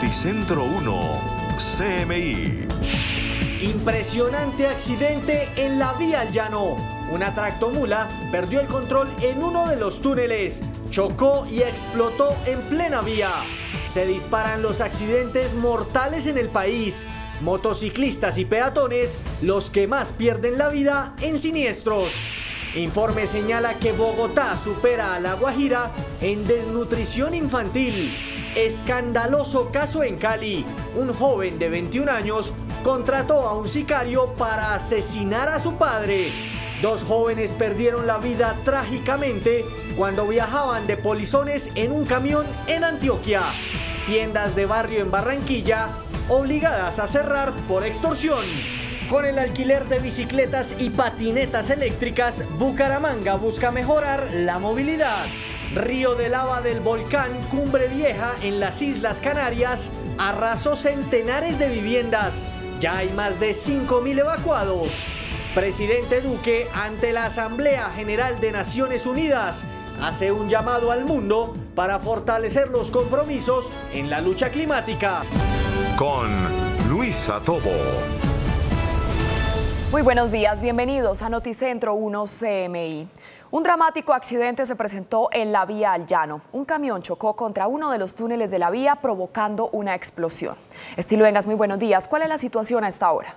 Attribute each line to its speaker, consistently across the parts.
Speaker 1: Noticentro 1, CMI.
Speaker 2: Impresionante accidente en la vía al llano. Una tractomula perdió el control en uno de los túneles, chocó y explotó en plena vía. Se disparan los accidentes mortales en el país. Motociclistas y peatones, los que más pierden la vida en siniestros. Informe señala que Bogotá supera a La Guajira en desnutrición infantil. Escandaloso caso en Cali. Un joven de 21 años contrató a un sicario para asesinar a su padre. Dos jóvenes perdieron la vida trágicamente cuando viajaban de polizones en un camión en Antioquia. Tiendas de barrio en Barranquilla obligadas a cerrar por extorsión. Con el alquiler de bicicletas y patinetas eléctricas, Bucaramanga busca mejorar la movilidad. Río de lava del volcán Cumbre Vieja en las Islas Canarias arrasó centenares de viviendas. Ya hay más de 5.000 evacuados. Presidente Duque, ante la Asamblea General de Naciones Unidas, hace un llamado al mundo para fortalecer los compromisos en la lucha climática.
Speaker 1: Con Luisa Tobo.
Speaker 3: Muy buenos días, bienvenidos a Noticentro 1 CMI. Un dramático accidente se presentó en la vía al llano. Un camión chocó contra uno de los túneles de la vía, provocando una explosión. Estilo Vengas, muy buenos días. ¿Cuál es la situación a esta hora?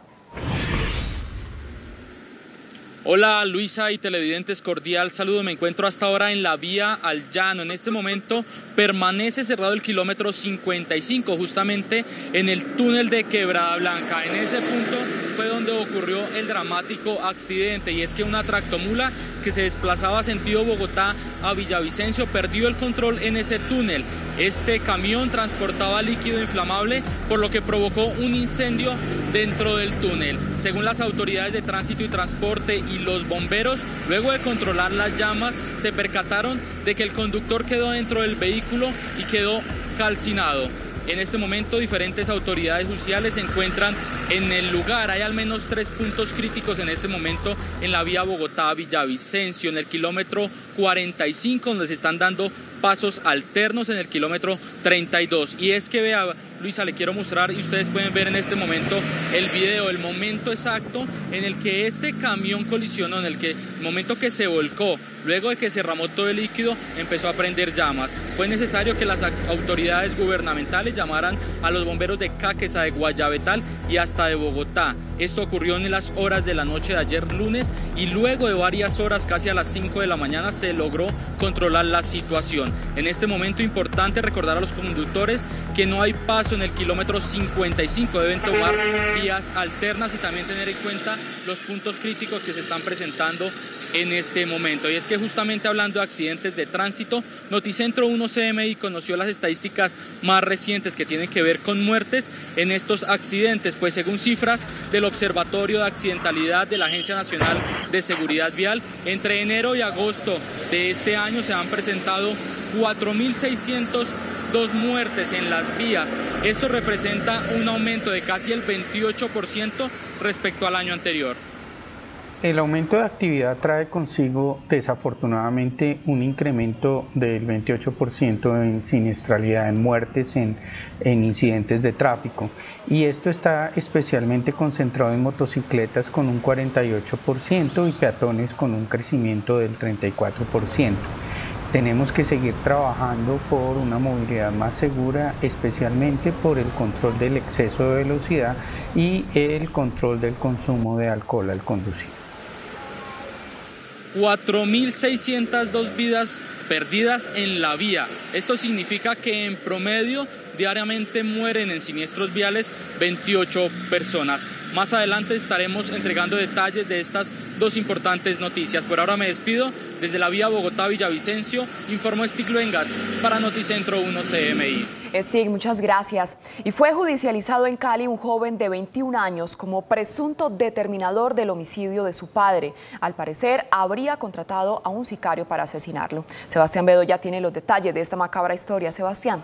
Speaker 4: Hola Luisa y televidentes, cordial saludo. Me encuentro hasta ahora en la vía al llano. En este momento permanece cerrado el kilómetro 55, justamente en el túnel de Quebrada Blanca. En ese punto fue donde ocurrió el dramático accidente, y es que una tractomula que se desplazaba sentido Bogotá a Villavicencio perdió el control en ese túnel. Este camión transportaba líquido inflamable, por lo que provocó un incendio dentro del túnel. Según las autoridades de tránsito y transporte y los bomberos, luego de controlar las llamas, se percataron de que el conductor quedó dentro del vehículo y quedó calcinado. En este momento, diferentes autoridades judiciales se encuentran en el lugar. Hay al menos 3 puntos críticos en este momento en la vía Bogotá-Villavicencio, en el kilómetro 45, donde se están dando pasos alternos, en el kilómetro 32. Y es que vea, Luisa, le quiero mostrar, y ustedes pueden ver en este momento el video, el momento exacto en el que este camión colisionó, en el momento que se volcó, luego de que se derramó todo el líquido, empezó a prender llamas. Fue necesario que las autoridades gubernamentales llamaran a los bomberos de Caquetá, de Guayabetal y hasta de Bogotá. Esto ocurrió en las horas de la noche de ayer lunes, y luego de varias horas, casi a las 5 de la mañana, se logró controlar la situación. En este momento, importante recordar a los conductores que no hay paso en el kilómetro 55, deben tomar vías alternas y también tener en cuenta los puntos críticos que se están presentando en este momento. Y es que justamente hablando de accidentes de tránsito, Noticentro 1 CMI conoció las estadísticas más recientes que tienen que ver con muertes en estos accidentes, pues según cifras del Observatorio de Accidentalidad de la Agencia Nacional de Seguridad Vial, entre enero y agosto de este año se han presentado 4.602 muertes en las vías. Esto representa un aumento de casi el 28% respecto al año anterior.
Speaker 5: El aumento de actividad trae consigo, desafortunadamente, un incremento del 28% en siniestralidad, en muertes, en incidentes de tráfico. Y esto está especialmente concentrado en motocicletas con un 48% y peatones con un crecimiento del 34%. Tenemos que seguir trabajando por una movilidad más segura, especialmente por el control del exceso de velocidad y el control del consumo de alcohol al conducir.
Speaker 4: 4.602 vidas perdidas en la vía. Esto significa que en promedio diariamente mueren en siniestros viales 28 personas. Más adelante estaremos entregando detalles de estas dos importantes noticias. Por ahora me despido. Desde la vía Bogotá-Villavicencio, informó Estilo Vengas para Noticentro 1 CMI.
Speaker 3: Stig, muchas gracias. Y fue judicializado en Cali un joven de 21 años como presunto determinador del homicidio de su padre. Al parecer, habría contratado a un sicario para asesinarlo. Sebastián Bedoya tiene los detalles de esta macabra historia. Sebastián.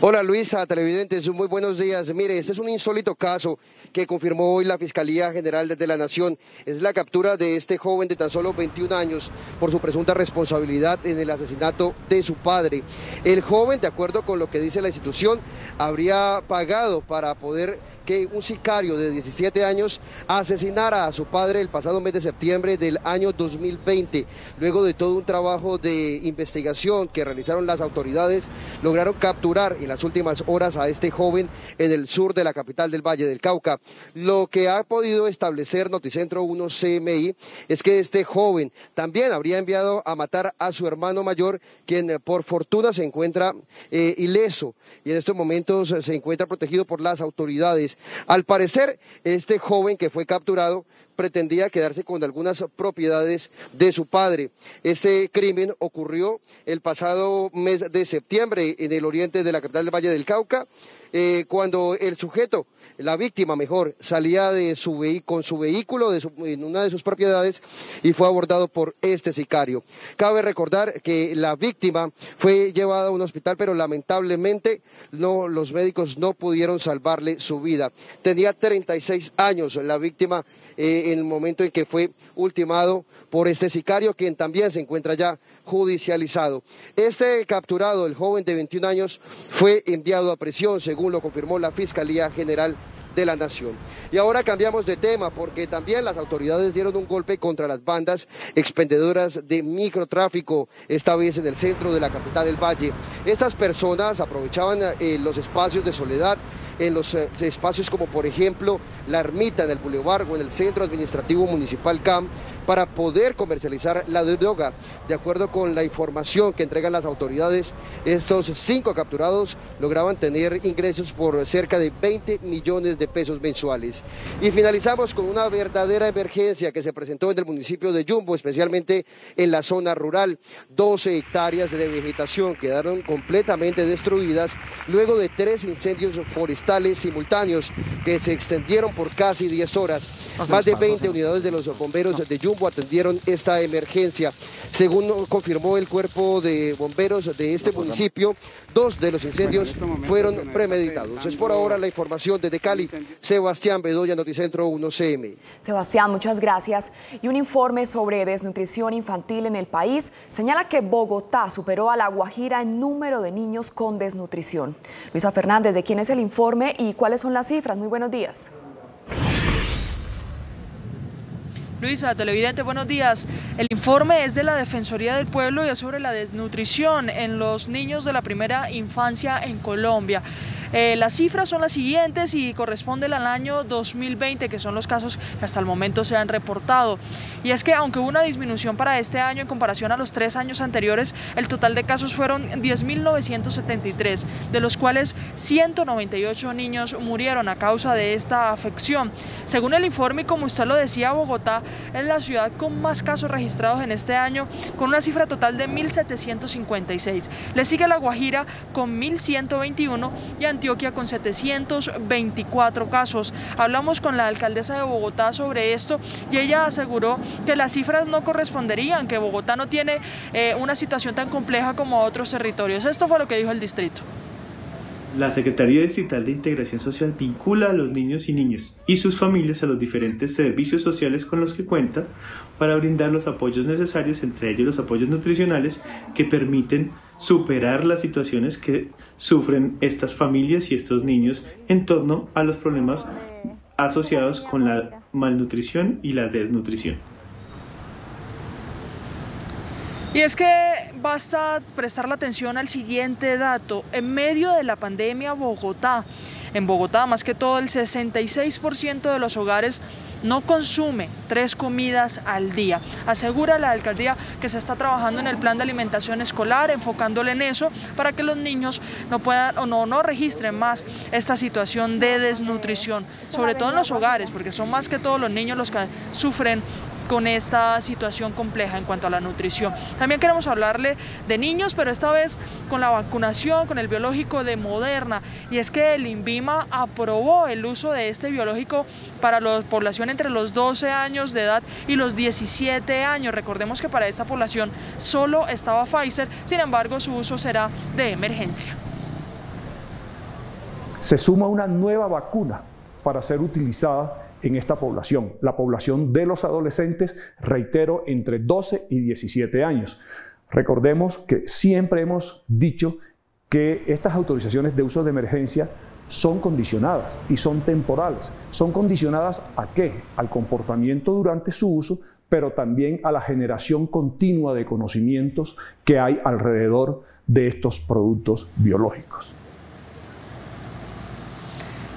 Speaker 6: Hola Luisa, televidentes, muy buenos días. Mire, este es un insólito caso que confirmó hoy la Fiscalía General de la Nación. Es la captura de este joven de tan solo 21 años por su presunta responsabilidad en el asesinato de su padre. El joven, de acuerdo con lo que dice la institución, habría pagado para poder que un sicario de 17 años asesinara a su padre el pasado mes de septiembre del año 2020. Luego de todo un trabajo de investigación que realizaron las autoridades, lograron capturar en las últimas horas a este joven en el sur de la capital del Valle del Cauca. Lo que ha podido establecer Noticentro 1 CMI es que este joven también habría enviado a matar a su hermano mayor, quien por fortuna se encuentra ileso y en estos momentos se encuentra protegido por las autoridades. Al parecer, este joven que fue capturado pretendía quedarse con algunas propiedades de su padre. Este crimen ocurrió el pasado mes de septiembre en el oriente de la capital del Valle del Cauca, cuando el sujeto, la víctima mejor, salía con su vehículo en una de sus propiedades y fue abordado por este sicario. Cabe recordar que la víctima fue llevada a un hospital, pero lamentablemente los médicos no pudieron salvarle su vida. Tenía 36 años la víctima en el momento en que fue ultimado por este sicario, quien también se encuentra ya judicializado. Este capturado, el joven de 21 años, fue enviado a prisión, según lo confirmó la Fiscalía General de la Nación. Y ahora cambiamos de tema porque también las autoridades dieron un golpe contra las bandas expendedoras de microtráfico, esta vez en el centro de la capital del Valle. Estas personas aprovechaban los espacios de soledad, en los espacios como por ejemplo la ermita en el Boulevard o en el Centro Administrativo Municipal CAM, para poder comercializar la droga. De acuerdo con la información que entregan las autoridades, estos 5 capturados lograban tener ingresos por cerca de 20 millones de pesos mensuales. Y finalizamos con una verdadera emergencia que se presentó en el municipio de Yumbo, especialmente en la zona rural. 12 hectáreas de vegetación quedaron completamente destruidas luego de 3 incendios forestales simultáneos que se extendieron por casi 10 horas. Más de 20 unidades de los bomberos de Yumbo atendieron esta emergencia. Según confirmó el cuerpo de bomberos de este municipio, 2 de los incendios fueron premeditados. Es por ahora la información desde Cali. Sebastián Bedoya, Noticentro 1 CM.
Speaker 3: Sebastián, muchas gracias. Y un informe sobre desnutrición infantil en el país señala que Bogotá superó a La Guajira en número de niños con desnutrición. Luisa Fernández, ¿de quién es el informe y cuáles son las cifras? Muy buenos días.
Speaker 7: Luisa, televidente, buenos días. El informe es de la Defensoría del Pueblo y es sobre la desnutrición en los niños de la primera infancia en Colombia. Las cifras son las siguientes y corresponden al año 2020, que son los casos que hasta el momento se han reportado. Y es que aunque hubo una disminución para este año en comparación a los 3 años anteriores, el total de casos fueron 10.973, de los cuales 198 niños murieron a causa de esta afección. Según el informe, y como usted lo decía, Bogotá es la ciudad con más casos registrados en este año, con una cifra total de 1.756. Le sigue La Guajira con 1.121 y Antioquia con 724 casos. Hablamos con la alcaldesa de Bogotá sobre esto y ella aseguró que las cifras no corresponderían, que Bogotá no tiene una situación tan compleja como otros territorios. Esto fue lo que dijo el distrito.
Speaker 8: La Secretaría Distrital de Integración Social vincula a los niños y niñas y sus familias a los diferentes servicios sociales con los que cuenta para brindar los apoyos necesarios, entre ellos los apoyos nutricionales que permiten superar las situaciones que sufren estas familias y estos niños en torno a los problemas asociados con la malnutrición y la desnutrición.
Speaker 7: Y es que basta prestar la atención al siguiente dato. En medio de la pandemia, en Bogotá más que todo el 66% de los hogares no consume 3 comidas al día. Asegura la alcaldía que se está trabajando en el plan de alimentación escolar, enfocándole en eso para que los niños no puedan o no registren más esta situación de desnutrición, sobre todo en los hogares, porque son más que todo los niños los que sufren con esta situación compleja en cuanto a la nutrición. También queremos hablarle de niños, pero esta vez con la vacunación, con el biológico de Moderna, y es que el INVIMA aprobó el uso de este biológico para la población entre los 12 años de edad y los 17 años. Recordemos que para esta población solo estaba Pfizer, sin embargo su uso será de emergencia.
Speaker 9: se suma una nueva vacuna para ser utilizada en esta población, la población de los adolescentes, reitero, entre 12 y 17 años. Recordemos que siempre hemos dicho que estas autorizaciones de uso de emergencia son condicionadas y son temporales. ¿Son condicionadas a qué? Al comportamiento durante su uso, pero también a la generación continua de conocimientos que hay alrededor de estos productos biológicos.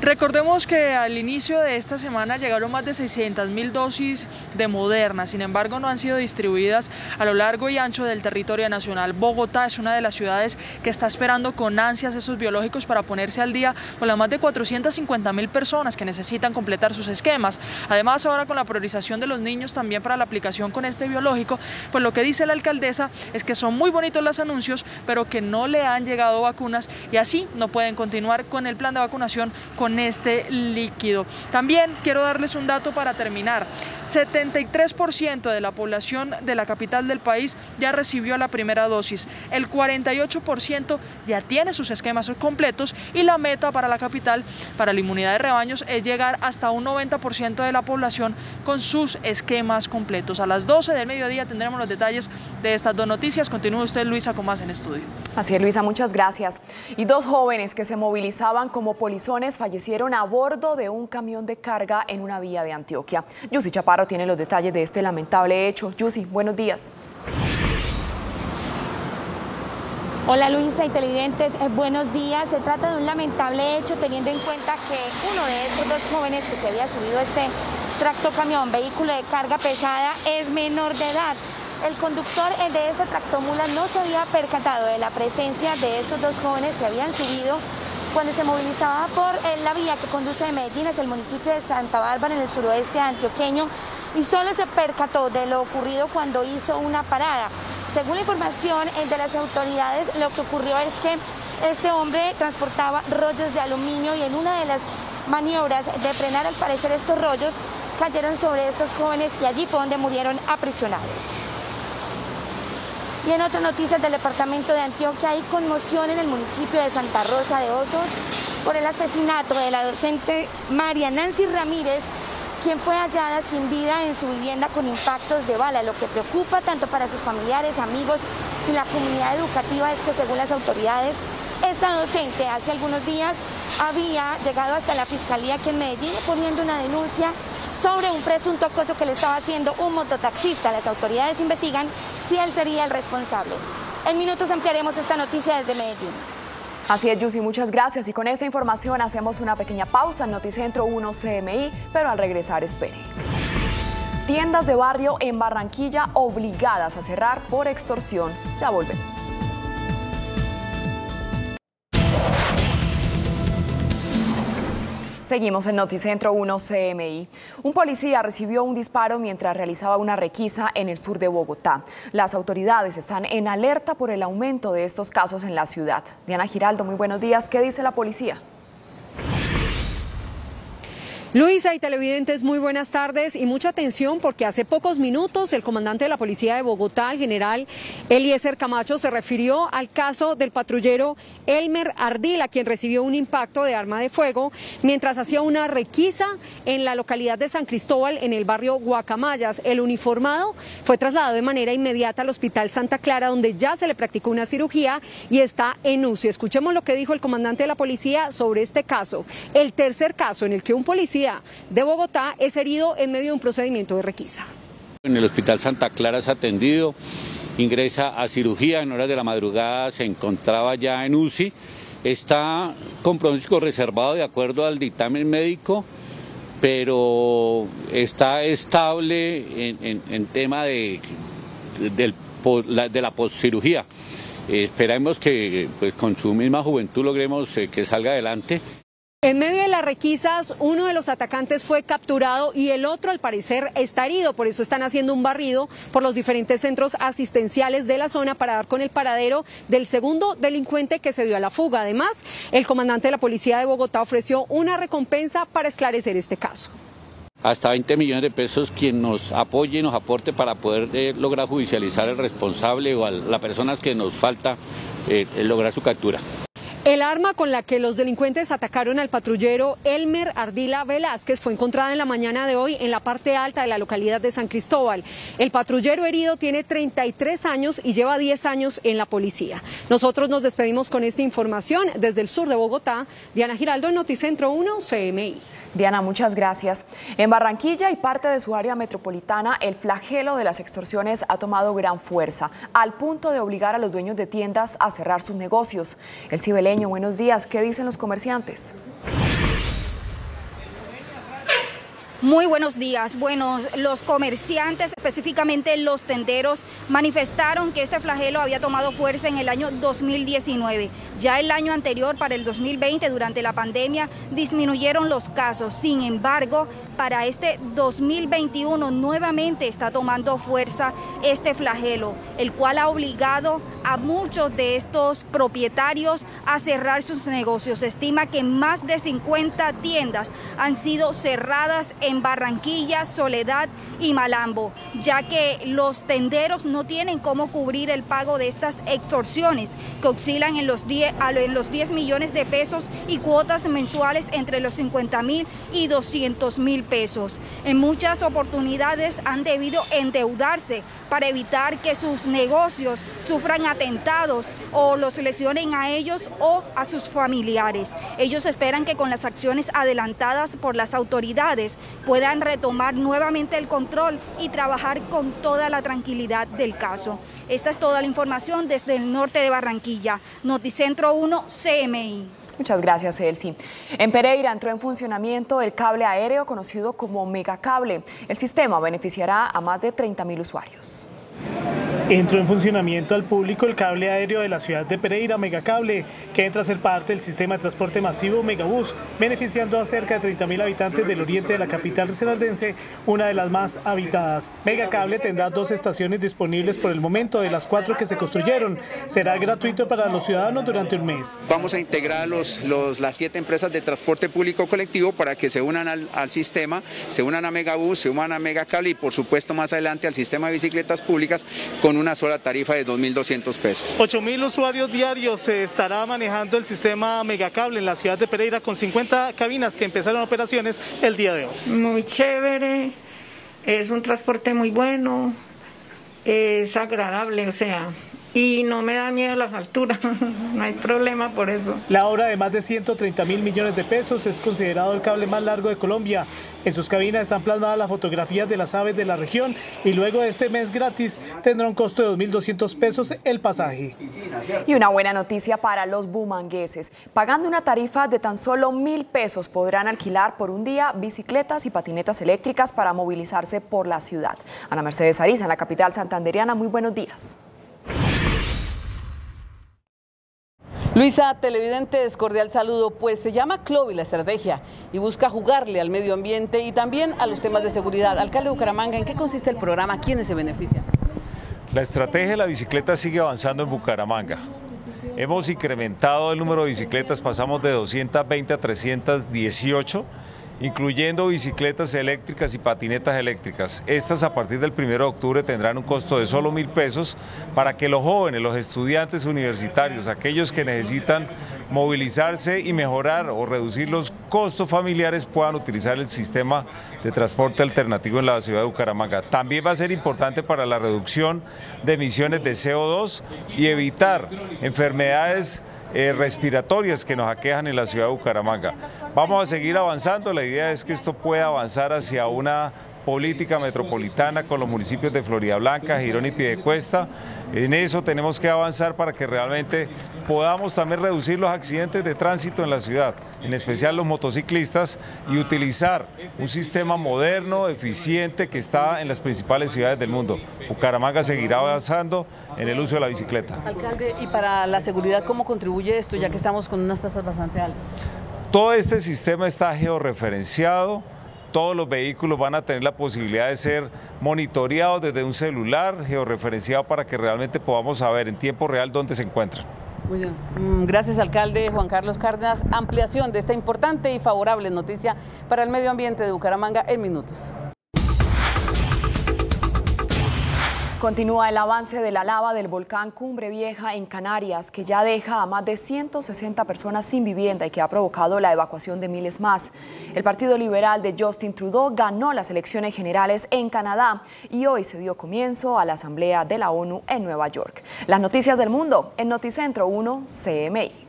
Speaker 7: Recordemos que al inicio de esta semana llegaron más de 600.000 dosis de Moderna, sin embargo no han sido distribuidas a lo largo y ancho del territorio nacional. Bogotá es una de las ciudades que está esperando con ansias esos biológicos para ponerse al día con las más de 450.000 personas que necesitan completar sus esquemas. Además, ahora con la priorización de los niños también para la aplicación con este biológico, pues lo que dice la alcaldesa es que son muy bonitos los anuncios, pero que no le han llegado vacunas y así no pueden continuar con el plan de vacunación con este líquido. También quiero darles un dato para terminar. 73% de la población de la capital del país ya recibió la primera dosis. El 48% ya tiene sus esquemas completos y la meta para la capital, para la inmunidad de rebaños, es llegar hasta un 90% de la población con sus esquemas completos. A las 12 del mediodía tendremos los detalles de estas dos noticias. Continúa usted, Luisa, con más en estudio.
Speaker 3: Así es, Luisa, muchas gracias. Y dos jóvenes que se movilizaban como polizones fallecieron a bordo de un camión de carga en una vía de Antioquia. Yusi Chaparro tiene los detalles de este lamentable hecho. Yusi, buenos días.
Speaker 10: Hola Luisa y televidentes, buenos días. Se trata de un lamentable hecho teniendo en cuenta que uno de estos dos jóvenes que se había subido a este tractocamión, vehículo de carga pesada, es menor de edad. El conductor de esta tractomula no se había percatado de la presencia de estos dos jóvenes que habían subido cuando se movilizaba por la vía que conduce de Medellín hacia el municipio de Santa Bárbara en el suroeste antioqueño y solo se percató de lo ocurrido cuando hizo una parada. Según la información de las autoridades, lo que ocurrió es que este hombre transportaba rollos de aluminio y en una de las maniobras de frenar, al parecer, estos rollos cayeron sobre estos jóvenes y allí fue donde murieron aprisionados. Y en otras noticias del departamento de Antioquia, hay conmoción en el municipio de Santa Rosa de Osos por el asesinato de la docente María Nancy Ramírez, quien fue hallada sin vida en su vivienda con impactos de bala. Lo que preocupa tanto para sus familiares, amigos y la comunidad educativa es que, según las autoridades, esta docente hace algunos días había llegado hasta la fiscalía aquí en Medellín poniendo una denuncia sobre un presunto acoso que le estaba haciendo un mototaxista. Las autoridades investigan si él sería el responsable. En minutos ampliaremos esta noticia desde Medellín.
Speaker 3: Así es, Yusi, muchas gracias. Y con esta información hacemos una pequeña pausa en Noticentro 1 CMI, pero al regresar espere. Tiendas de barrio en Barranquilla obligadas a cerrar por extorsión. Ya volvemos. Seguimos en Noticentro 1 CMI. Un policía recibió un disparo mientras realizaba una requisa en el sur de Bogotá. Las autoridades están en alerta por el aumento de estos casos en la ciudad. Diana Giraldo, muy buenos días. ¿Qué dice la policía?
Speaker 11: Luisa y televidentes, muy buenas tardes y mucha atención porque hace pocos minutos el comandante de la Policía de Bogotá, el general Eliezer Camacho, se refirió al caso del patrullero Elmer Ardila, quien recibió un impacto de arma de fuego mientras hacía una requisa en la localidad de San Cristóbal, en el barrio Guacamayas. El uniformado fue trasladado de manera inmediata al Hospital Santa Clara, donde ya se le practicó una cirugía y está en UCI. Escuchemos lo que dijo el comandante de la policía sobre este caso, el tercer caso en el que un policía de Bogotá es herido en medio de un procedimiento de requisa.
Speaker 12: En el Hospital Santa Clara es atendido, ingresa a cirugía, en horas de la madrugada se encontraba ya en UCI, está con pronóstico reservado de acuerdo al dictamen médico, pero está estable en tema de la postcirugía. Esperamos que pues, con su misma juventud logremos que salga adelante.
Speaker 11: En medio de las requisas, uno de los atacantes fue capturado y el otro, al parecer, está herido. Por eso están haciendo un barrido por los diferentes centros asistenciales de la zona para dar con el paradero del segundo delincuente que se dio a la fuga. Además, el comandante de la Policía de Bogotá ofreció una recompensa para esclarecer este caso.
Speaker 12: Hasta 20 millones de pesos quien nos apoye y nos aporte para poder lograr judicializar al responsable o a las personas que nos falta lograr su captura.
Speaker 11: El arma con la que los delincuentes atacaron al patrullero Elmer Ardila Velázquez fue encontrada en la mañana de hoy en la parte alta de la localidad de San Cristóbal. El patrullero herido tiene 33 años y lleva 10 años en la policía. Nosotros nos despedimos con esta información desde el sur de Bogotá. Diana Giraldo, en Noticentro 1, CMI.
Speaker 3: Diana, muchas gracias. En Barranquilla y parte de su área metropolitana, el flagelo de las extorsiones ha tomado gran fuerza, al punto de obligar a los dueños de tiendas a cerrar sus negocios. El Cibeleño, buenos días. ¿Qué dicen los comerciantes?
Speaker 13: Muy buenos días. Bueno, los comerciantes, específicamente los tenderos, manifestaron que este flagelo había tomado fuerza en el año 2019. Ya el año anterior, para el 2020, durante la pandemia, disminuyeron los casos. Sin embargo, para este 2021 nuevamente está tomando fuerza este flagelo, el cual ha obligado a muchos de estos propietarios a cerrar sus negocios. Se estima que más de 50 tiendas han sido cerradas en Barranquilla, Soledad y Malambo, ya que los tenderos no tienen cómo cubrir el pago de estas extorsiones que oscilan en los 10 millones de pesos y cuotas mensuales entre los 50.000 y 200.000 pesos. En muchas oportunidades han debido endeudarse para evitar que sus negocios sufran atentados o los lesionen a ellos o a sus familiares. Ellos esperan que con las acciones adelantadas por las autoridades puedan retomar nuevamente el control y trabajar con toda la tranquilidad del caso. Esta es toda la información desde el norte de Barranquilla. Noticentro 1, CMI.
Speaker 3: Muchas gracias, Elsie. En Pereira entró en funcionamiento el cable aéreo conocido como Megacable. El sistema beneficiará a más de 30.000 usuarios.
Speaker 14: Entró en funcionamiento al público el cable aéreo de la ciudad de Pereira, Megacable, que entra a ser parte del sistema de transporte masivo Megabús, beneficiando a cerca de 30.000 habitantes del oriente de la capital risaraldense, una de las más habitadas. Megacable tendrá 2 estaciones disponibles por el momento de las 4 que se construyeron. Será gratuito para los ciudadanos durante un mes.
Speaker 15: Vamos a integrar las 7 empresas de transporte público colectivo para que se unan al sistema, se unan a Megabús, se unan a Megacable y por supuesto más adelante al sistema de bicicletas públicas con una sola tarifa de 2.200 pesos.
Speaker 14: 8.000 usuarios diarios se estará manejando el sistema Megacable en la ciudad de Pereira con 50 cabinas que empezaron operaciones el día de hoy.
Speaker 16: Muy chévere, es un transporte muy bueno, es agradable, o sea, y no me da miedo las alturas, no hay problema por eso.
Speaker 14: La obra de más de 130.000 millones de pesos es considerado el cable más largo de Colombia. En sus cabinas están plasmadas las fotografías de las aves de la región y luego de este mes gratis tendrá un costo de 2.200 pesos el pasaje.
Speaker 3: Y una buena noticia para los bumangueses. Pagando una tarifa de tan solo 1.000 pesos podrán alquilar por un día bicicletas y patinetas eléctricas para movilizarse por la ciudad. Ana Mercedes Ariza, en la capital santandereana, muy buenos días.
Speaker 17: Luisa, televidentes, cordial saludo. Pues se llama Clovi la estrategia y busca jugarle al medio ambiente y también a los temas de seguridad. Alcalde de Bucaramanga, ¿en qué consiste el programa? ¿Quiénes se benefician?
Speaker 18: La estrategia de la bicicleta sigue avanzando en Bucaramanga. Hemos incrementado el número de bicicletas, pasamos de 220 a 318, incluyendo bicicletas eléctricas y patinetas eléctricas. Estas a partir del 1 de octubre tendrán un costo de solo 1.000 pesos para que los jóvenes, los estudiantes universitarios, aquellos que necesitan movilizarse y mejorar o reducir los costos familiares puedan utilizar el sistema de transporte alternativo en la ciudad de Bucaramanga. También va a ser importante para la reducción de emisiones de CO2 y evitar enfermedades respiratorias que nos aquejan en la ciudad de Bucaramanga. Vamos a seguir avanzando, la idea es que esto pueda avanzar hacia una política metropolitana con los municipios de Floridablanca, Girón y Piedecuesta. En eso tenemos que avanzar para que realmente podamos también reducir los accidentes de tránsito en la ciudad, en especial los motociclistas, y utilizar un sistema moderno, eficiente, que está en las principales ciudades del mundo. Bucaramanga seguirá avanzando en el uso de la bicicleta.
Speaker 17: Alcalde, y para la seguridad, ¿cómo contribuye esto, ya que estamos con unas tasas bastante altas?
Speaker 18: Todo este sistema está georreferenciado. Todos los vehículos van a tener la posibilidad de ser monitoreados desde un celular georreferenciado para que realmente podamos saber en tiempo real dónde se encuentran.
Speaker 17: Muy bien. Gracias, alcalde Juan Carlos Cárdenas. Ampliación de esta importante y favorable noticia para el medio ambiente de Bucaramanga en minutos.
Speaker 3: Continúa el avance de la lava del volcán Cumbre Vieja en Canarias, que ya deja a más de 160 personas sin vivienda y que ha provocado la evacuación de miles más. El Partido Liberal de Justin Trudeau ganó las elecciones generales en Canadá y hoy se dio comienzo a la Asamblea de la ONU en Nueva York. Las noticias del mundo en Noticentro 1 CMI.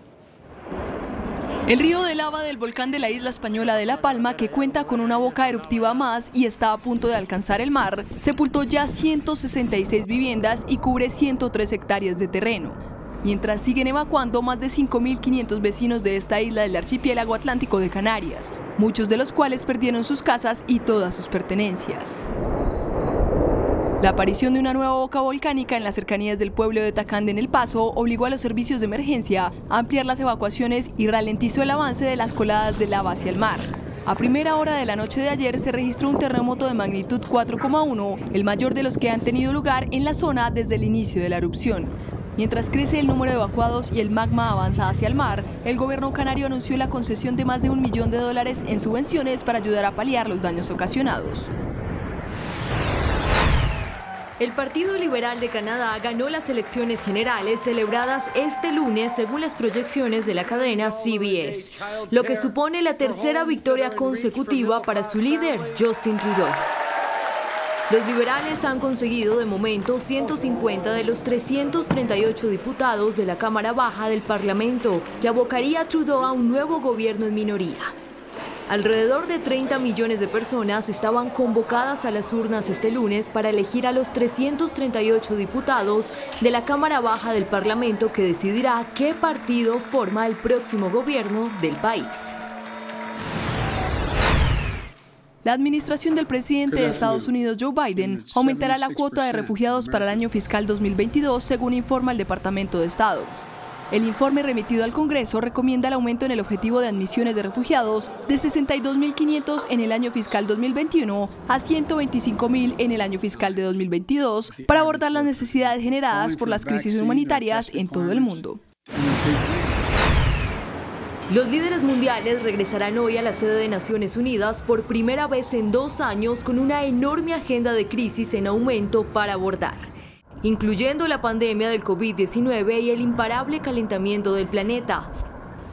Speaker 19: El río de lava del volcán de la isla española de La Palma, que cuenta con una boca eruptiva más y está a punto de alcanzar el mar, sepultó ya 166 viviendas y cubre 103 hectáreas de terreno, mientras siguen evacuando más de 5.500 vecinos de esta isla del archipiélago atlántico de Canarias, muchos de los cuales perdieron sus casas y todas sus pertenencias. La aparición de una nueva boca volcánica en las cercanías del pueblo de Tacande en El Paso obligó a los servicios de emergencia a ampliar las evacuaciones y ralentizó el avance de las coladas de lava hacia el mar. A primera hora de la noche de ayer se registró un terremoto de magnitud 4,1, el mayor de los que han tenido lugar en la zona desde el inicio de la erupción. Mientras crece el número de evacuados y el magma avanza hacia el mar, el gobierno canario anunció la concesión de más de $1 millón en subvenciones para ayudar a paliar los daños ocasionados.
Speaker 20: El Partido Liberal de Canadá ganó las elecciones generales celebradas este lunes según las proyecciones de la cadena CBS, lo que supone la tercera victoria consecutiva para su líder, Justin Trudeau. Los liberales han conseguido de momento 150 de los 338 diputados de la Cámara Baja del Parlamento, que abocaría a Trudeau a un nuevo gobierno en minoría. Alrededor de 30 millones de personas estaban convocadas a las urnas este lunes para elegir a los 338 diputados de la Cámara Baja del Parlamento que decidirá qué partido forma el próximo gobierno del país.
Speaker 19: La administración del presidente de Estados Unidos, Joe Biden, aumentará la cuota de refugiados para el año fiscal 2022, según informa el Departamento de Estado. El informe remitido al Congreso recomienda el aumento en el objetivo de admisiones de refugiados de 62.500 en el año fiscal 2021 a 125.000 en el año fiscal de 2022 para abordar las necesidades generadas por las crisis humanitarias en todo el mundo.
Speaker 20: Los líderes mundiales regresarán hoy a la sede de Naciones Unidas por primera vez en 2 años con una enorme agenda de crisis en aumento para abordar, incluyendo la pandemia del COVID-19 y el imparable calentamiento del planeta.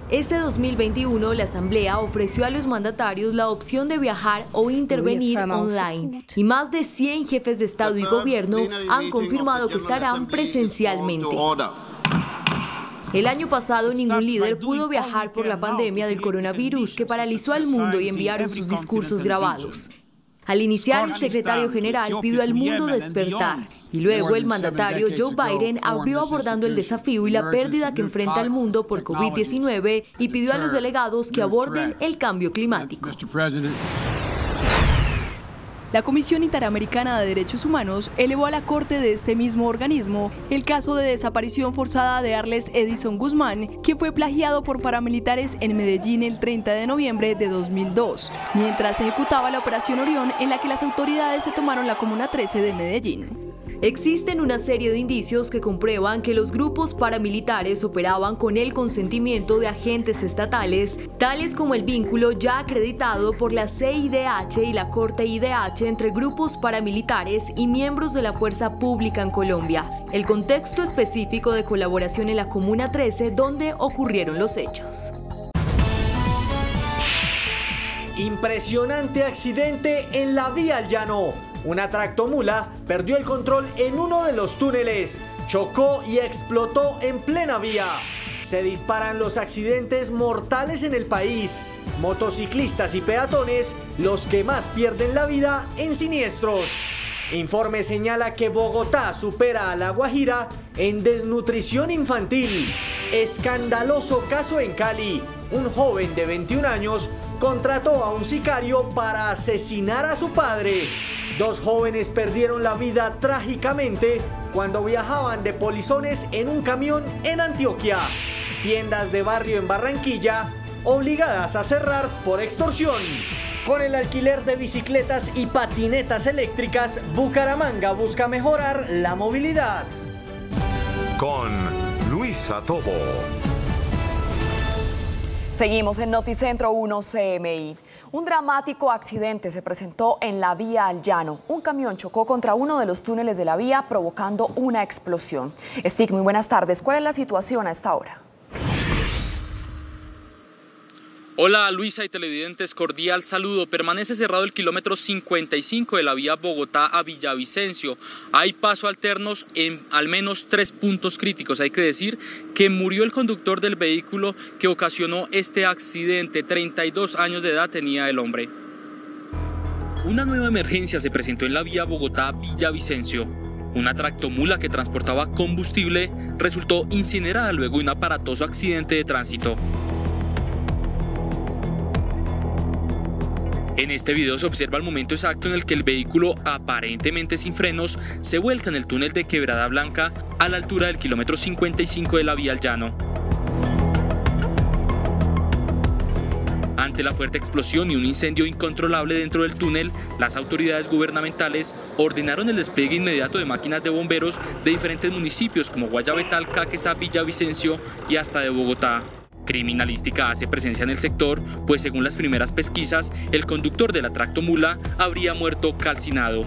Speaker 20: Este 2021, la Asamblea ofreció a los mandatarios la opción de viajar o intervenir online, y más de 100 jefes de Estado y Gobierno han confirmado que estarán presencialmente. El año pasado, ningún líder pudo viajar por la pandemia del coronavirus que paralizó al mundo y enviaron sus discursos grabados. Al iniciar, el secretario general pidió al mundo despertar y luego el mandatario Joe Biden abrió abordando el desafío y la pérdida que enfrenta el mundo por COVID-19 y pidió a los delegados que aborden el cambio climático.
Speaker 19: La Comisión Interamericana de Derechos Humanos elevó a la corte de este mismo organismo el caso de desaparición forzada de Arles Edison Guzmán, quien fue plagiado por paramilitares en Medellín el 30 de noviembre de 2002, mientras se ejecutaba la Operación Orión, en la que las autoridades se tomaron la Comuna 13 de Medellín.
Speaker 20: Existen una serie de indicios que comprueban que los grupos paramilitares operaban con el consentimiento de agentes estatales, tales como el vínculo ya acreditado por la CIDH y la Corte IDH entre grupos paramilitares y miembros de la fuerza pública en Colombia. El contexto específico de colaboración en la Comuna 13, donde ocurrieron los hechos.
Speaker 2: Impresionante accidente en la vía al llano. Una tractomula perdió el control en uno de los túneles, chocó y explotó en plena vía. Se disparan los accidentes mortales en el país. Motociclistas y peatones los que más pierden la vida en siniestros. Informe señala que Bogotá supera a La Guajira en desnutrición infantil. Escandaloso caso en Cali. Un joven de 21 años contrató a un sicario para asesinar a su padre. 2 jóvenes perdieron la vida trágicamente cuando viajaban de polizones en un camión en Antioquia. Tiendas de barrio en Barranquilla obligadas a cerrar por extorsión. Con el alquiler de bicicletas y patinetas eléctricas, Bucaramanga busca mejorar la movilidad.
Speaker 1: Con Luisa Tobo.
Speaker 3: Seguimos en Noticentro 1 CMI. Un dramático accidente se presentó en la vía al Llano. Un camión chocó contra uno de los túneles de la vía, provocando una explosión. Stig, muy buenas tardes. ¿Cuál es la situación a esta hora?
Speaker 4: Hola Luisa y televidentes, cordial saludo. Permanece cerrado el kilómetro 55 de la vía Bogotá a Villavicencio. Hay paso alternos en al menos 3 puntos críticos. Hay que decir que murió el conductor del vehículo que ocasionó este accidente. 32 años de edad tenía el hombre. Una nueva emergencia se presentó en la vía Bogotá-Villavicencio. Una tractomula que transportaba combustible resultó incinerada luego de un aparatoso accidente de tránsito. En este video se observa el momento exacto en el que el vehículo, aparentemente sin frenos, se vuelca en el túnel de Quebrada Blanca a la altura del kilómetro 55 de la vía al Llano. Ante la fuerte explosión y un incendio incontrolable dentro del túnel, las autoridades gubernamentales ordenaron el despliegue inmediato de máquinas de bomberos de diferentes municipios como Guayabetal, Caquetá, Villavicencio y hasta de Bogotá. Criminalística hace presencia en el sector, pues según las primeras pesquisas, el conductor de la tractomula habría muerto calcinado.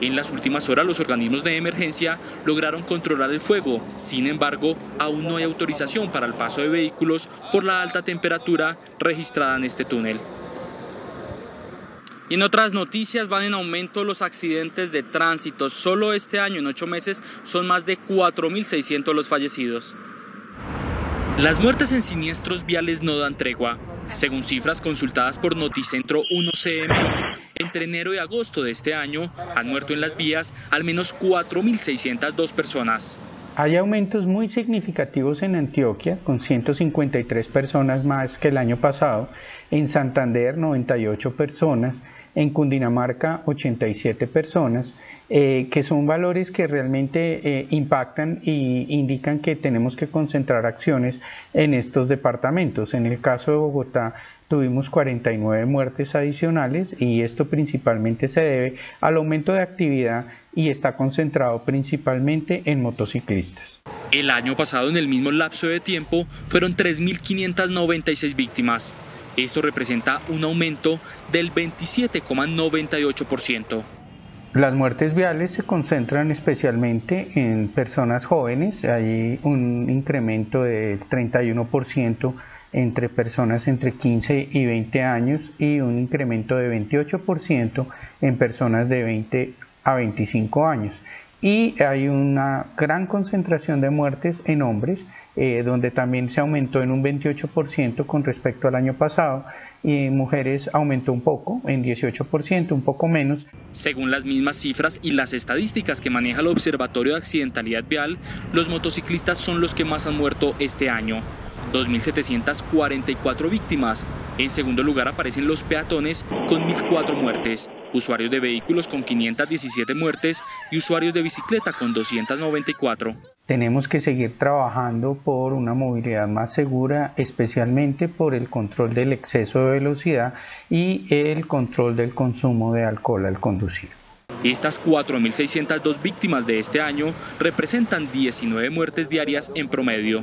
Speaker 4: En las últimas horas, los organismos de emergencia lograron controlar el fuego. Sin embargo, aún no hay autorización para el paso de vehículos por la alta temperatura registrada en este túnel. Y en otras noticias, van en aumento los accidentes de tránsito. Solo este año, en 8 meses, son más de 4.600 los fallecidos. Las muertes en siniestros viales no dan tregua. Según cifras consultadas por Noticentro 1 CMI, entre enero y agosto de este año han muerto en las vías al menos 4.602 personas.
Speaker 5: Hay aumentos muy significativos en Antioquia, con 153 personas más que el año pasado, en Santander 98 personas, en Cundinamarca 87 personas, que son valores que realmente impactan y indican que tenemos que concentrar acciones en estos departamentos. En el caso de Bogotá tuvimos 49 muertes adicionales y esto principalmente se debe al aumento de actividad y está concentrado principalmente en motociclistas.
Speaker 4: El año pasado, en el mismo lapso de tiempo, fueron 3.596 víctimas. Esto representa un aumento del 27,98%.
Speaker 5: Las muertes viales se concentran especialmente en personas jóvenes. Hay un incremento del 31% entre personas entre 15 y 20 años y un incremento de 28% en personas de 20 a 25 años. Y hay una gran concentración de muertes en hombres, donde también se aumentó en un 28% con respecto al año pasado, y en mujeres aumentó un poco, en 18%, un poco menos.
Speaker 4: Según las mismas cifras y las estadísticas que maneja el Observatorio de Accidentalidad Vial, los motociclistas son los que más han muerto este año, 2.744 víctimas. En segundo lugar aparecen los peatones con 1.004 muertes, usuarios de vehículos con 517 muertes y usuarios de bicicleta con 294.
Speaker 5: Tenemos que seguir trabajando por una movilidad más segura, especialmente por el control del exceso de velocidad y el control del consumo de alcohol al conducir.
Speaker 4: Estas 4.602 víctimas de este año representan 19 muertes diarias en promedio.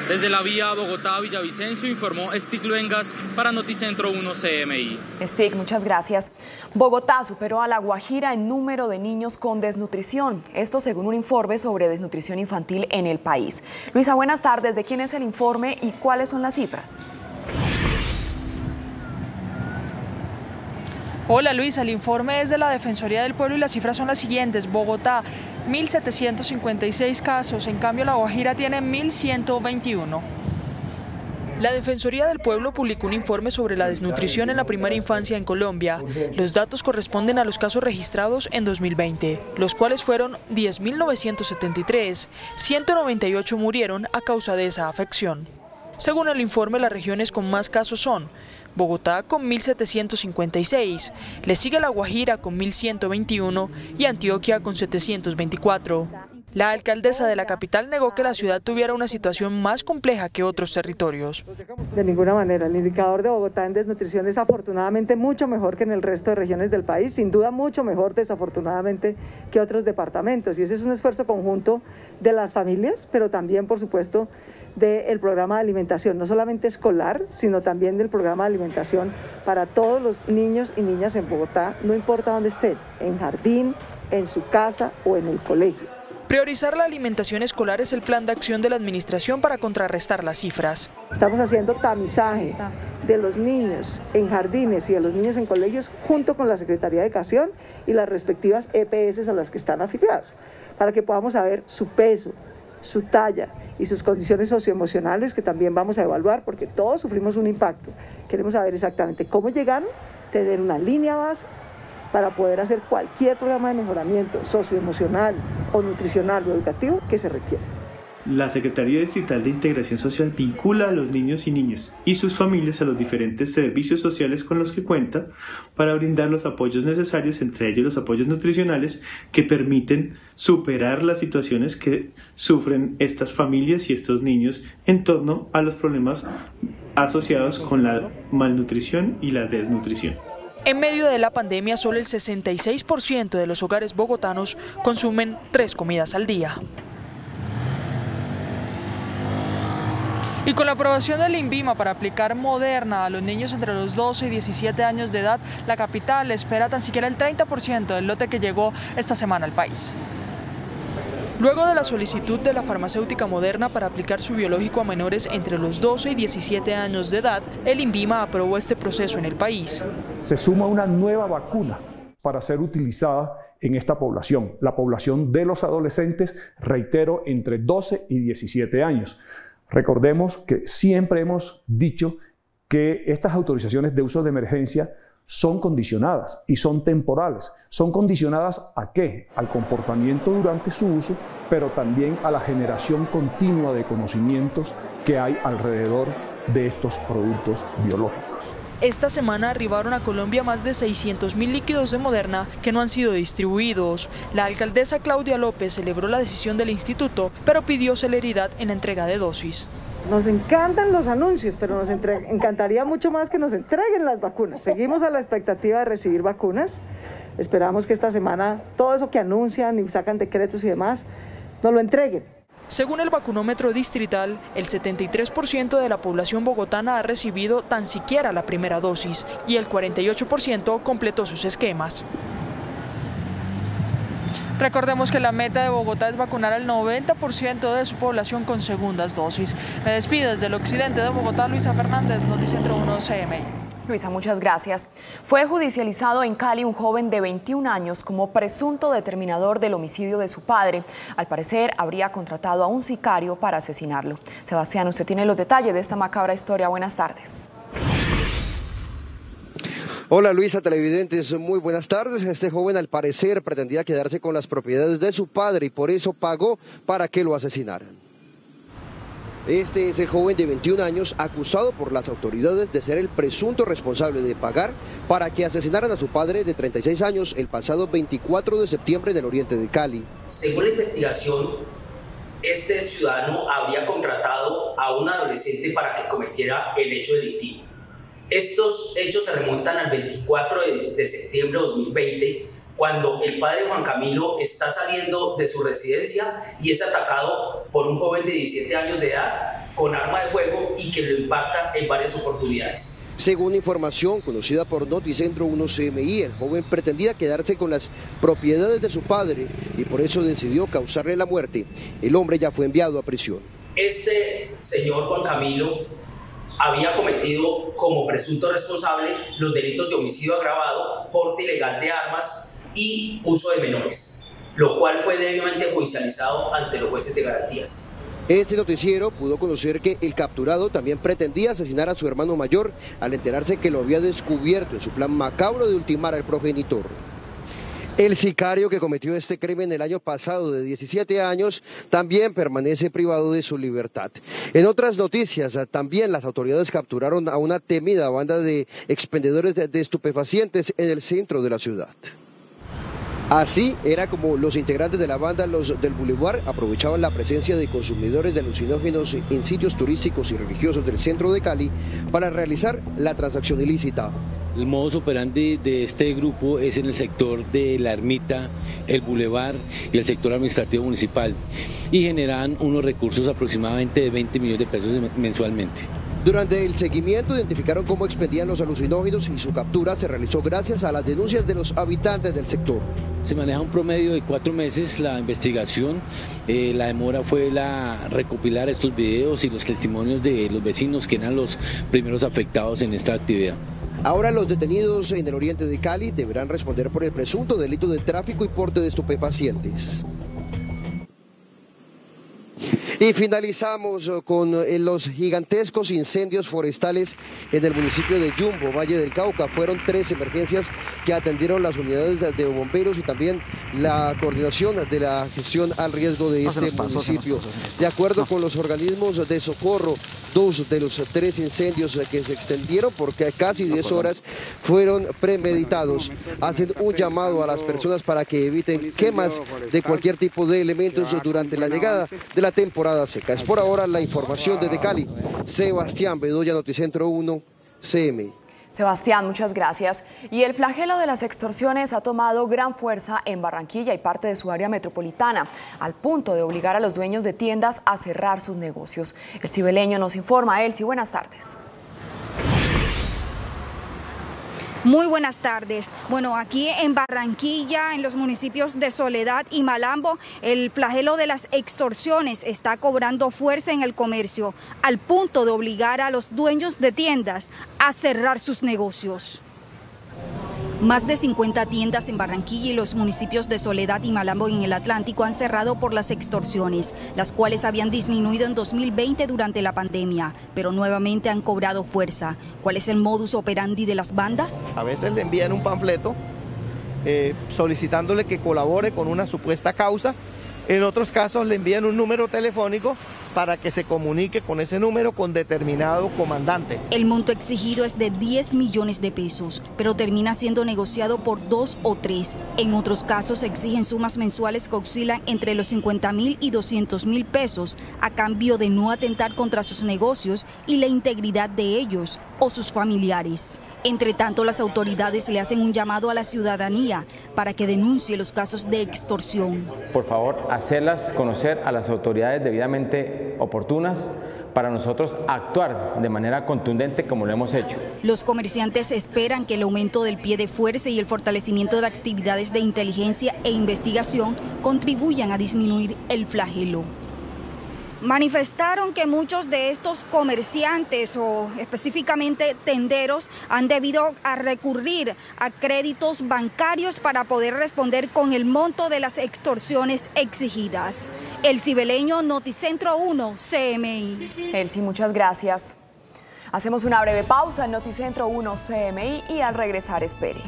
Speaker 4: Desde la vía Bogotá-Villavicencio informó Stig Luengas para Noticentro 1 CMI.
Speaker 3: Stig, muchas gracias. Bogotá superó a La Guajira en número de niños con desnutrición. Esto según un informe sobre desnutrición infantil en el país. Luisa, buenas tardes. ¿De quién es el informe y cuáles son las cifras?
Speaker 7: Hola Luisa, el informe es de la Defensoría del Pueblo y las cifras son las siguientes. Bogotá, 1.756 casos, en cambio La Guajira tiene 1.121. La Defensoría del Pueblo publicó un informe sobre la desnutrición en la primera infancia en Colombia. Los datos corresponden a los casos registrados en 2020, los cuales fueron 10.973. 198 murieron a causa de esa afección. Según el informe, las regiones con más casos son Bogotá con 1.756, le sigue La Guajira con 1.121 y Antioquia con 724. La alcaldesa de la capital negó que la ciudad tuviera una situación más compleja que otros territorios.
Speaker 21: De ninguna manera, el indicador de Bogotá en desnutrición es afortunadamente mucho mejor que en el resto de regiones del país, sin duda mucho mejor desafortunadamente que otros departamentos, y ese es un esfuerzo conjunto de las familias, pero también por supuesto del programa de alimentación, no solamente escolar, sino también del programa de alimentación para todos los niños y niñas en Bogotá, no importa dónde estén, en jardín, en su casa o en el colegio.
Speaker 7: Priorizar la alimentación escolar es el plan de acción de la administración para contrarrestar las cifras.
Speaker 21: Estamos haciendo tamizaje de los niños en jardines y de los niños en colegios junto con la Secretaría de Educación y las respectivas EPS a las que están afiliados, para que podamos saber su peso, su talla y sus condiciones socioemocionales, que también vamos a evaluar porque todos sufrimos un impacto. Queremos saber exactamente cómo llegaron, tener una línea base para poder hacer cualquier programa de mejoramiento socioemocional o nutricional o educativo que se requiera.
Speaker 8: La Secretaría Distrital de Integración Social vincula a los niños y niñas y sus familias a los diferentes servicios sociales con los que cuenta para brindar los apoyos necesarios, entre ellos los apoyos nutricionales que permiten superar las situaciones que sufren estas familias y estos niños en torno a los problemas asociados con la malnutrición y la desnutrición.
Speaker 7: En medio de la pandemia, solo el 66% de los hogares bogotanos consumen 3 comidas al día. Y con la aprobación del INVIMA para aplicar Moderna a los niños entre los 12 y 17 años de edad, la capital espera tan siquiera el 30% del lote que llegó esta semana al país. Luego de la solicitud de la farmacéutica Moderna para aplicar su biológico a menores entre los 12 y 17 años de edad, el INVIMA aprobó este proceso en el país.
Speaker 9: Se suma una nueva vacuna para ser utilizada en esta población, la población de los adolescentes, reitero, entre 12 y 17 años. Recordemos que siempre hemos dicho que estas autorizaciones de uso de emergencia son condicionadas y son temporales. ¿Son condicionadas a qué? Al comportamiento durante su uso, pero también a la generación continua de conocimientos que hay alrededor de estos productos biológicos.
Speaker 7: Esta semana arribaron a Colombia más de 600.000 líquidos de Moderna que no han sido distribuidos. La alcaldesa Claudia López celebró la decisión del instituto, pero pidió celeridad en la entrega de dosis.
Speaker 21: Nos encantan los anuncios, pero nos encantaría mucho más que nos entreguen las vacunas. Seguimos a la expectativa de recibir vacunas. Esperamos que esta semana todo eso que anuncian y sacan decretos y demás, nos lo entreguen.
Speaker 7: Según el vacunómetro distrital, el 73% de la población bogotana ha recibido tan siquiera la primera dosis y el 48% completó sus esquemas. Recordemos que la meta de Bogotá es vacunar al 90% de su población con segundas dosis. Me despido desde el occidente de Bogotá, Luisa Fernández, Noticentro 1 CMI.
Speaker 3: Luisa, muchas gracias. Fue judicializado en Cali un joven de 21 años como presunto determinador del homicidio de su padre. Al parecer, habría contratado a un sicario para asesinarlo. Sebastián, usted tiene los detalles de esta macabra historia. Buenas tardes.
Speaker 6: Hola Luisa, televidentes, muy buenas tardes. Este joven al parecer pretendía quedarse con las propiedades de su padre y por eso pagó para que lo asesinaran. Este es el joven de 21 años acusado por las autoridades de ser el presunto responsable de pagar para que asesinaran a su padre de 36 años el pasado 24 de septiembre en el oriente de Cali.
Speaker 22: Según la investigación, este ciudadano habría contratado a un adolescente para que cometiera el hecho delictivo. Estos hechos se remontan al 24 de septiembre de 2020, cuando el padre Juan Camilo está saliendo de su residencia y es atacado por un joven de 17 años de edad con arma de fuego y que lo impacta en varias oportunidades.
Speaker 6: Según información conocida por Noticentro 1 CMI, el joven pretendía quedarse con las propiedades de su padre y por eso decidió causarle la muerte. El hombre ya fue enviado a prisión.
Speaker 22: Este señor Juan Camilo había cometido como presunto responsable los delitos de homicidio agravado, porte ilegal de armas y uso de menores, lo cual fue debidamente judicializado ante los jueces de garantías.
Speaker 6: Este noticiero pudo conocer que el capturado también pretendía asesinar a su hermano mayor al enterarse que lo había descubierto en su plan macabro de ultimar al progenitor. El sicario que cometió este crimen el año pasado de 17 años también permanece privado de su libertad. En otras noticias, también las autoridades capturaron a una temida banda de expendedores de estupefacientes en el centro de la ciudad. Así era como los integrantes de la banda Los del Boulevard aprovechaban la presencia de consumidores de alucinógenos en sitios turísticos y religiosos del centro de Cali para realizar la transacción ilícita.
Speaker 10: El modus operandi de este grupo es en el sector de La Ermita, el Boulevard y el sector administrativo municipal, y generan unos recursos aproximadamente de 20 millones de pesos mensualmente.
Speaker 6: Durante el seguimiento identificaron cómo expendían los alucinógenos y su captura se realizó gracias a las denuncias de los habitantes del sector.
Speaker 10: Se maneja un promedio de 4 meses la investigación. La demora fue recopilar estos videos y los testimonios de los vecinos que eran los primeros afectados en esta actividad.
Speaker 6: Ahora los detenidos en el oriente de Cali deberán responder por el presunto delito de tráfico y porte de estupefacientes. Y finalizamos con los gigantescos incendios forestales en el municipio de Yumbo, Valle del Cauca. Fueron 3 emergencias que atendieron las unidades de bomberos y también la coordinación de la gestión al riesgo de este municipio. De acuerdo con los organismos de socorro, 2 de los 3 incendios que se extendieron por casi 10 horas fueron premeditados. Hacen un llamado a las personas para que eviten quemas de cualquier tipo de elementos durante la llegada de la temporada seca. Es por ahora la información desde Cali. Sebastián Bedoya, Noticentro 1, CMI.
Speaker 3: Sebastián, muchas gracias. Y el flagelo de las extorsiones ha tomado gran fuerza en Barranquilla y parte de su área metropolitana, al punto de obligar a los dueños de tiendas a cerrar sus negocios. El cibeleño nos informa. Elsie, buenas tardes.
Speaker 13: Muy buenas tardes. Bueno, aquí en Barranquilla, en los municipios de Soledad y Malambo, el flagelo de las extorsiones está cobrando fuerza en el comercio, al punto de obligar a los dueños de tiendas a cerrar sus negocios. Más de 50 tiendas en Barranquilla y los municipios de Soledad y Malambo en el Atlántico han cerrado por las extorsiones, las cuales habían disminuido en 2020 durante la pandemia, pero nuevamente han cobrado fuerza. ¿Cuál es el modus operandi de las bandas?
Speaker 12: A veces le envían un panfleto solicitándole que colabore con una supuesta causa. En otros casos le envían un número telefónico para que se comunique con ese número con determinado comandante. El monto exigido es de 10 millones de pesos, pero termina siendo negociado por 2 o 3. En otros casos exigen sumas mensuales que oscilan entre los 50.000 y 200.000 pesos a cambio de no atentar contra sus negocios y la integridad de ellos o sus familiares. Entre tanto, las autoridades le hacen un llamado a la ciudadanía para que denuncie los casos de extorsión.
Speaker 23: Por favor, hacerlas conocer a las autoridades debidamente oportunas para nosotros actuar de manera contundente como lo hemos hecho.
Speaker 13: Los comerciantes esperan que el aumento del pie de fuerza y el fortalecimiento de actividades de inteligencia e investigación contribuyan a disminuir el flagelo. Manifestaron que muchos de estos comerciantes o específicamente tenderos han debido a recurrir a créditos bancarios para poder responder con el monto de las extorsiones exigidas. El cibeleño, Noticentro 1, CMI.
Speaker 3: Elsie, muchas gracias. Hacemos una breve pausa en Noticentro 1 CMI y al regresar espere.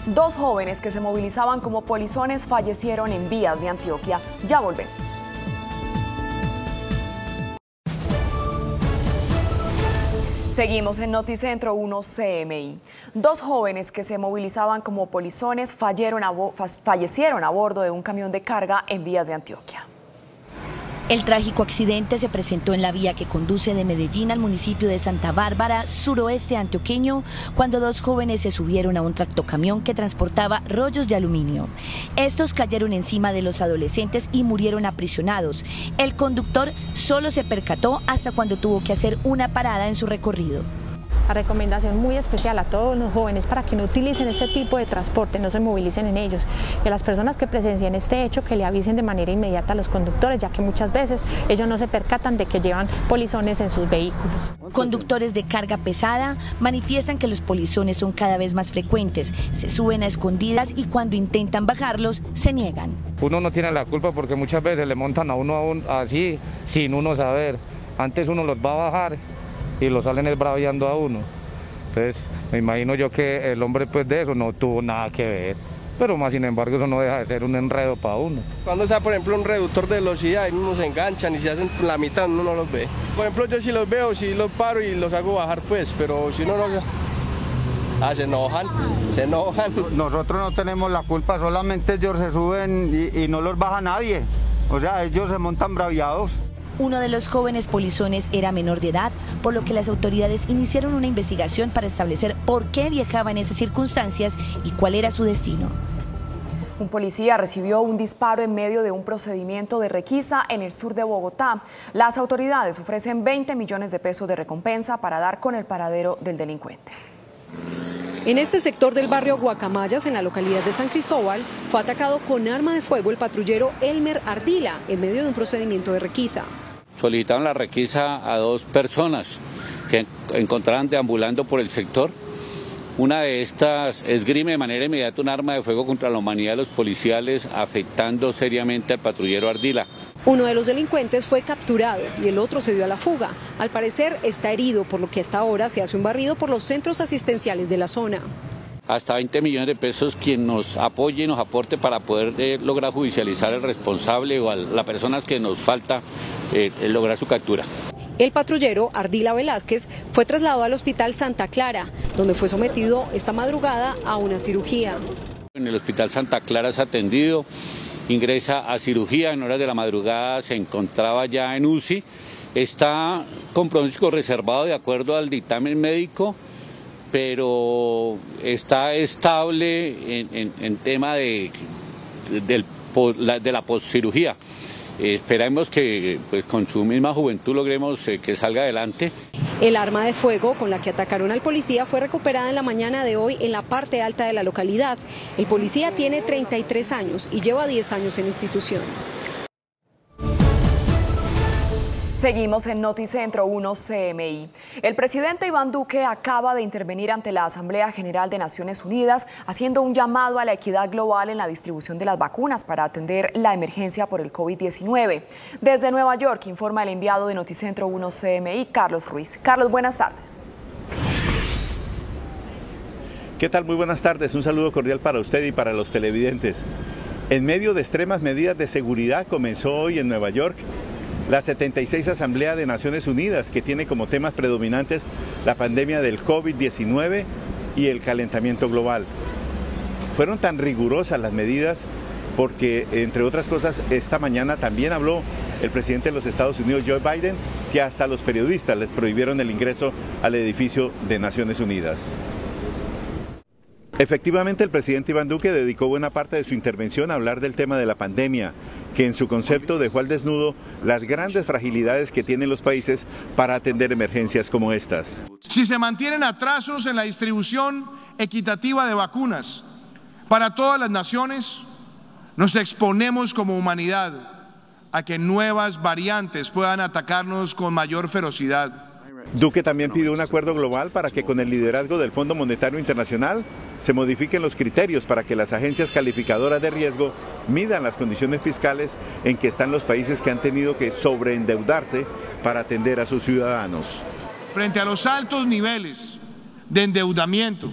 Speaker 3: 2 jóvenes que se movilizaban como polizones fallecieron en vías de Antioquia. Ya volvemos. Seguimos en Noticentro 1 CMI. 2 jóvenes que se movilizaban como polizones fallecieron a bordo de un camión de carga en vías de Antioquia.
Speaker 24: El trágico accidente se presentó en la vía que conduce de Medellín al municipio de Santa Bárbara, suroeste antioqueño, cuando 2 jóvenes se subieron a un tractocamión que transportaba rollos de aluminio. Estos cayeron encima de los adolescentes y murieron aprisionados. El conductor solo se percató hasta cuando tuvo que hacer una parada en su recorrido.
Speaker 25: La recomendación muy especial a todos los jóvenes para que no utilicen este tipo de transporte, no se movilicen en ellos. Y a las personas que presencien este hecho, que le avisen de manera inmediata a los conductores, ya que muchas veces ellos no se percatan de que llevan polizones en sus vehículos.
Speaker 24: Conductores de carga pesada manifiestan que los polizones son cada vez más frecuentes, se suben a escondidas y cuando intentan bajarlos, se niegan.
Speaker 26: Uno no tiene la culpa porque muchas veces le montan a uno así, sin uno saber. Antes uno los va a bajar y lo salen esbraviando a uno. Entonces, me imagino yo que el hombre pues de eso no tuvo nada que ver, pero más sin embargo eso no deja de ser un enredo para uno.
Speaker 27: Cuando sea por ejemplo un reductor de velocidad, uno se enganchan y se hacen la mitad, uno no los ve. Por ejemplo yo si los veo, si los paro y los hago bajar pues, pero si no, no. se enojan.
Speaker 11: Nosotros no tenemos la culpa, solamente ellos se suben y no los baja nadie. O sea, ellos se montan braviados.
Speaker 24: Uno de los jóvenes polizones era menor de edad, por lo que las autoridades iniciaron una investigación para establecer por qué viajaba en esas circunstancias y cuál era su destino.
Speaker 3: Un policía recibió un disparo en medio de un procedimiento de requisa en el sur de Bogotá. Las autoridades ofrecen 20 millones de pesos de recompensa para dar con el paradero del delincuente.
Speaker 14: En este sector del barrio Guacamayas, en la localidad de San Cristóbal, fue atacado con arma de fuego el patrullero Elmer Ardila en medio de un procedimiento de requisa.
Speaker 15: Solicitaron la requisa a 2 personas que encontraban deambulando por el sector. Una de estas esgrime de manera inmediata un arma de fuego contra la humanidad de los policiales, afectando seriamente al patrullero Ardila.
Speaker 14: Uno de los delincuentes fue capturado y el otro se dio a la fuga. Al parecer está herido, por lo que hasta ahora se hace un barrido por los centros asistenciales de la zona.
Speaker 15: Hasta 20 millones de pesos quien nos apoye y nos aporte para poder lograr judicializar al responsable o a las personas que nos falta lograr su captura.
Speaker 14: El patrullero Ardila Velázquez fue trasladado al Hospital Santa Clara, donde fue sometido esta madrugada a una cirugía.
Speaker 15: En el Hospital Santa Clara es atendido, ingresa a cirugía, en horas de la madrugada se encontraba ya en UCI, está con pronóstico reservado de acuerdo al dictamen médico, pero está estable en tema de la postcirugía. Esperamos que pues, con su misma juventud logremos que salga adelante.
Speaker 14: El arma de fuego con la que atacaron al policía fue recuperada en la mañana de hoy en la parte alta de la localidad. El policía tiene 33 años y lleva 10 años en institución.
Speaker 3: Seguimos en Noticentro 1 CMI. El presidente Iván Duque acaba de intervenir ante la Asamblea General de Naciones Unidas, haciendo un llamado a la equidad global en la distribución de las vacunas para atender la emergencia por el COVID-19. Desde Nueva York informa el enviado de Noticentro 1 CMI, Carlos Ruiz. Carlos, buenas tardes.
Speaker 16: ¿Qué tal? Muy buenas tardes. Un saludo cordial para usted y para los televidentes. En medio de extremas medidas de seguridad comenzó hoy en Nueva York la 76 Asamblea de Naciones Unidas, que tiene como temas predominantes la pandemia del COVID-19 y el calentamiento global. Fueron tan rigurosas las medidas porque, entre otras cosas, esta mañana también habló el presidente de los Estados Unidos, Joe Biden, que hasta a los periodistas les prohibieron el ingreso al edificio de Naciones Unidas. Efectivamente, el presidente Iván Duque dedicó buena parte de su intervención a hablar del tema de la pandemia, que en su concepto dejó al desnudo las grandes fragilidades que tienen los países para atender emergencias como estas.
Speaker 17: Si se mantienen atrasos en la distribución equitativa de vacunas para todas las naciones, nos exponemos como humanidad a que nuevas variantes puedan atacarnos con mayor ferocidad.
Speaker 16: Duque también pidió un acuerdo global para que, con el liderazgo del Fondo Monetario Internacional, se modifiquen los criterios para que las agencias calificadoras de riesgo midan las condiciones fiscales en que están los países que han tenido que sobreendeudarse para atender a sus ciudadanos.
Speaker 17: Frente a los altos niveles de endeudamiento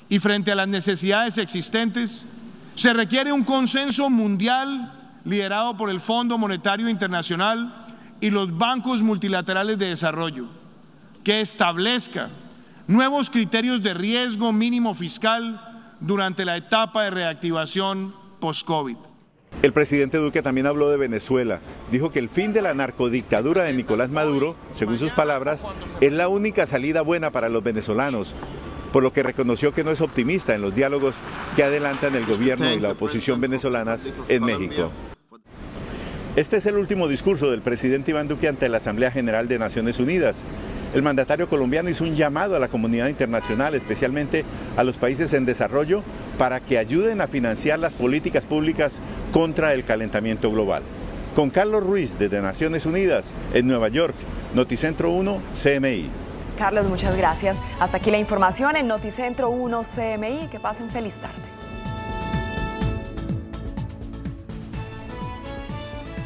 Speaker 17: y frente a las necesidades existentes, se requiere un consenso mundial liderado por el Fondo Monetario Internacional y los bancos multilaterales de desarrollo, que establezca nuevos criterios de riesgo mínimo fiscal durante la etapa de reactivación post-COVID.
Speaker 16: El presidente Duque también habló de Venezuela. Dijo que el fin de la narcodictadura de Nicolás Maduro, según sus palabras, es la única salida buena para los venezolanos, por lo que reconoció que no es optimista en los diálogos que adelantan el gobierno y la oposición venezolanas en México. Este es el último discurso del presidente Iván Duque ante la Asamblea General de Naciones Unidas. El mandatario colombiano hizo un llamado a la comunidad internacional, especialmente a los países en desarrollo, para que ayuden a financiar las políticas públicas contra el calentamiento global. Con Carlos Ruiz, desde Naciones Unidas, en Nueva York, Noticentro 1 CMI.
Speaker 3: Carlos, muchas gracias. Hasta aquí la información en Noticentro 1 CMI. Que pasen feliz tarde.